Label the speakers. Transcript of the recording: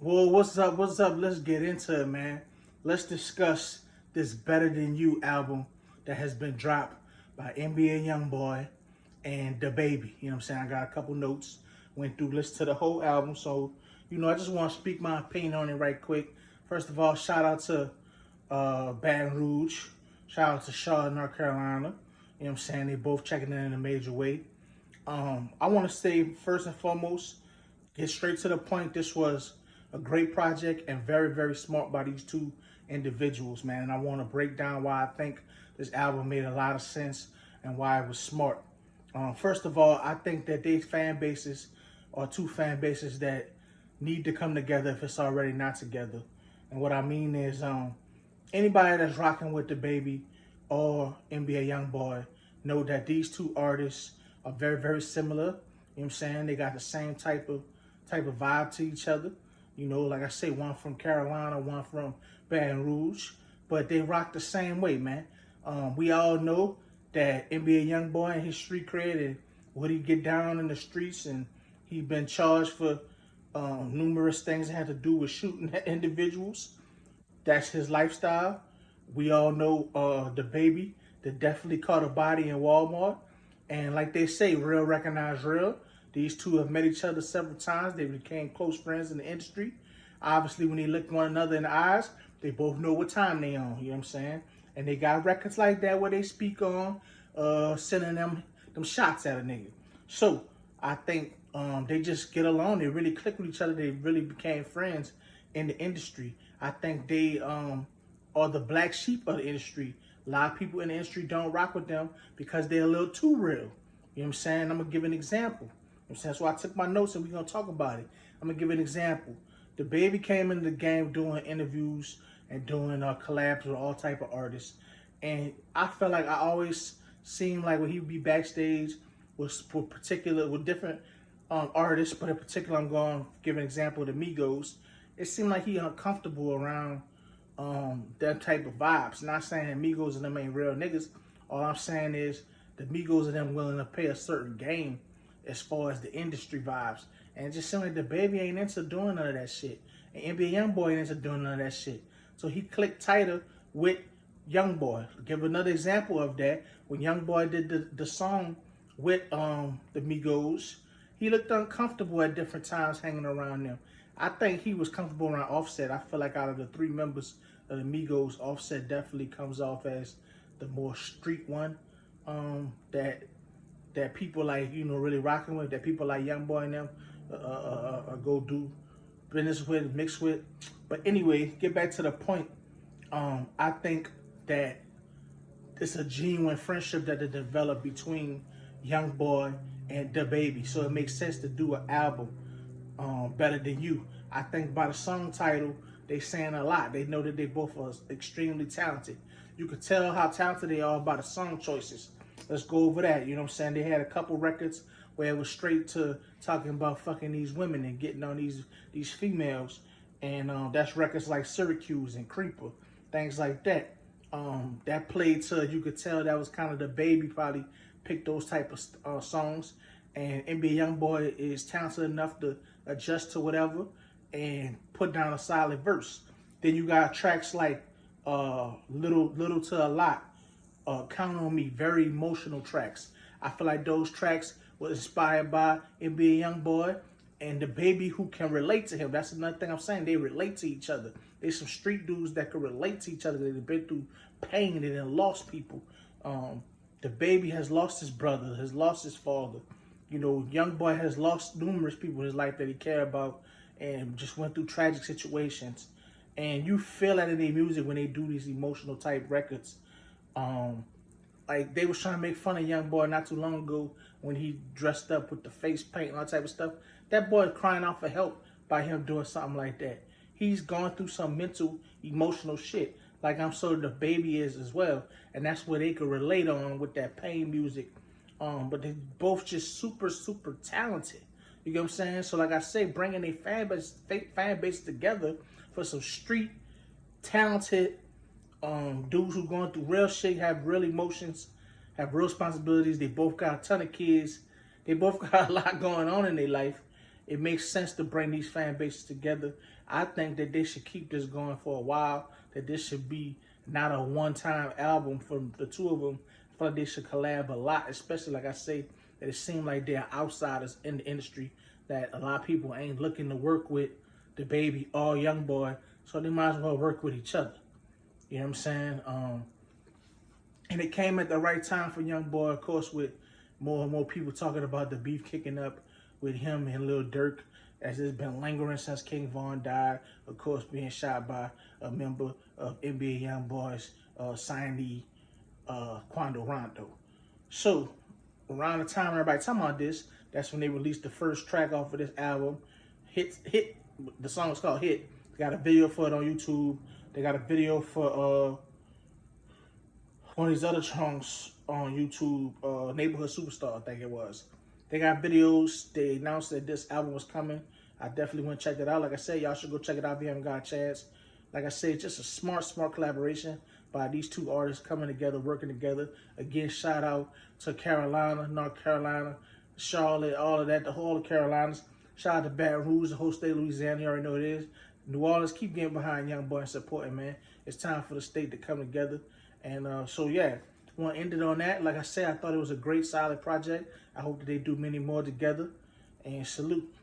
Speaker 1: Well, what's up? What's up? Let's get into it, man. Let's discuss this Better Than You album that has been dropped by NBA YoungBoy and DaBaby. You know what I'm saying? I got a couple notes, went through, listened to the whole album. So, I just want to speak my opinion on it right quick. First of all, shout out to Baton Rouge. Shout out to Charlotte, North Carolina. You know what I'm saying? They both checking in a major way. I want to say, first and foremost, get straight to the point. This was a great project and very, very smart by these two individuals, man. And I want to break down why I think this album made a lot of sense and why it was smart. First of all, I think that these fan bases are two fan bases that need to come together if it's already not together. And what I mean is, anybody that's rocking with DaBaby or NBA YoungBoy know that these two artists are very, very similar. You know what I'm saying? They got the same type of vibe to each other. Like I say, one from Carolina, one from Baton Rouge, but they rock the same way, man. We all know that NBA YoungBoy and his street cred and what he get down in the streets, and he been charged for numerous things that had to do with shooting individuals. That's his lifestyle. We all know DaBaby that definitely caught a body in Walmart. And like they say, real recognize real. These two have met each other several times. They became close friends in the industry. Obviously, when they look one another in the eyes, they both know what time they on. You know what I'm saying? And they got records like that where they speak on sending them shots at a nigga. So I think they just get along. They really click with each other. They really became friends in the industry. I think they are the black sheep of the industry. A lot of people in the industry don't rock with them because they're a little too real. You know what I'm saying? I'm going to give an example. You know what I'm saying? So I took my notes and we're going to talk about it. I'm going to give an example. DaBaby came into the game doing interviews and doing collabs with all type of artists. And I felt like I always seemed like when he would be backstage with different artists, but in particular I'm going to give an example of the Migos. It seemed like he uncomfortable around that type of vibes. Not saying Migos and them ain't real niggas. All I'm saying is the Migos and them willing to pay a certain game as far as the industry vibes. And it just seemed like DaBaby ain't into doing none of that shit. And NBA YoungBoy ain't into doing none of that shit. So he clicked tighter with YoungBoy. Give another example of that. When YoungBoy did the song with the Migos, he looked uncomfortable at different times hanging around them. I think he was comfortable around Offset. I feel like out of the three members of the Migos, Offset definitely comes off as the more street one that people like, really rocking with, that people like YoungBoy and them go do business with, mix with. But anyway, get back to the point. I think that it's a genuine friendship that they developed between YoungBoy and DaBaby. So it makes sense to do an album Better Than You. I think by the song title, they saying a lot. They know that they both are extremely talented. You could tell how talented they are by the song choices. Let's go over that. You know what I'm saying? They had a couple records where it was straight to talking about fucking these women and getting on these females. And that's records like Syracuse and Creeper, things like that. That played to, you could tell that was kind of DaBaby probably picked those type of songs. And NBA YoungBoy is talented enough to adjust to whatever and put down a solid verse. Then you got tracks like Little to a Lot, Count on Me, very emotional tracks. I feel like those tracks were inspired by NBA YoungBoy and DaBaby, who can relate to him. That's another thing I'm saying. They relate to each other. There's some street dudes that can relate to each other. They've been through pain and then lost people. DaBaby has lost his brother, has lost his father. YoungBoy has lost numerous people in his life that he cared about and just went through tragic situations. And you feel that in their music when they do these emotional type records. Like they was trying to make fun of YoungBoy not too long ago when he dressed up with the face paint and all type of stuff. That boy crying out for help by him doing something like that. He's gone through some mental, emotional shit. Like I'm sure DaBaby is as well. And that's where they could relate on with that pain music. But they both just super, super talented. You get what I'm saying? So like I say, bringing a fan base together for some street talented dudes who going through real shit, have real emotions, have real responsibilities. They both got a ton of kids. They both got a lot going on in their life. it makes sense to bring these fan bases together. I think that they should keep this going for a while, that this should be not a one-time album from the two of them. I feel like they should collab a lot, especially, like I say, that it seems like they're outsiders in the industry, that a lot of people ain't looking to work with DaBaby or YoungBoy, so they might as well work with each other. You know what I'm saying? And it came at the right time for YoungBoy, of course, with more and more people talking about the beef kicking up with him and Lil Durk, as it's been lingering since King Von died, of course, being shot by a member of NBA YoungBoy's signee, Quando Rondo. So, around the time everybody talking about this, that's when they released the first track off of this album. Hit. The song is called Hit. They got a video for it on YouTube. They got a video for one of these other songs on YouTube, Neighborhood Superstar, I think it was. They got videos. They announced that this album was coming. I definitely want to check it out. Like I said, y'all should go check it out if you haven't got a chance. Like I said, just a smart collaboration by these two artists coming together, working together. Again, shout out to Carolina, North Carolina, Charlotte, all of that, the whole of Carolinas. Shout out to Baton Rouge, the whole state of Louisiana. You already know what it is. New Orleans, keep getting behind YoungBoy and supporting, man. It's time for the state to come together. And so, yeah, I want to end it on that. Like I said, I thought it was a great, solid project. I hope that they do many more together. And salute.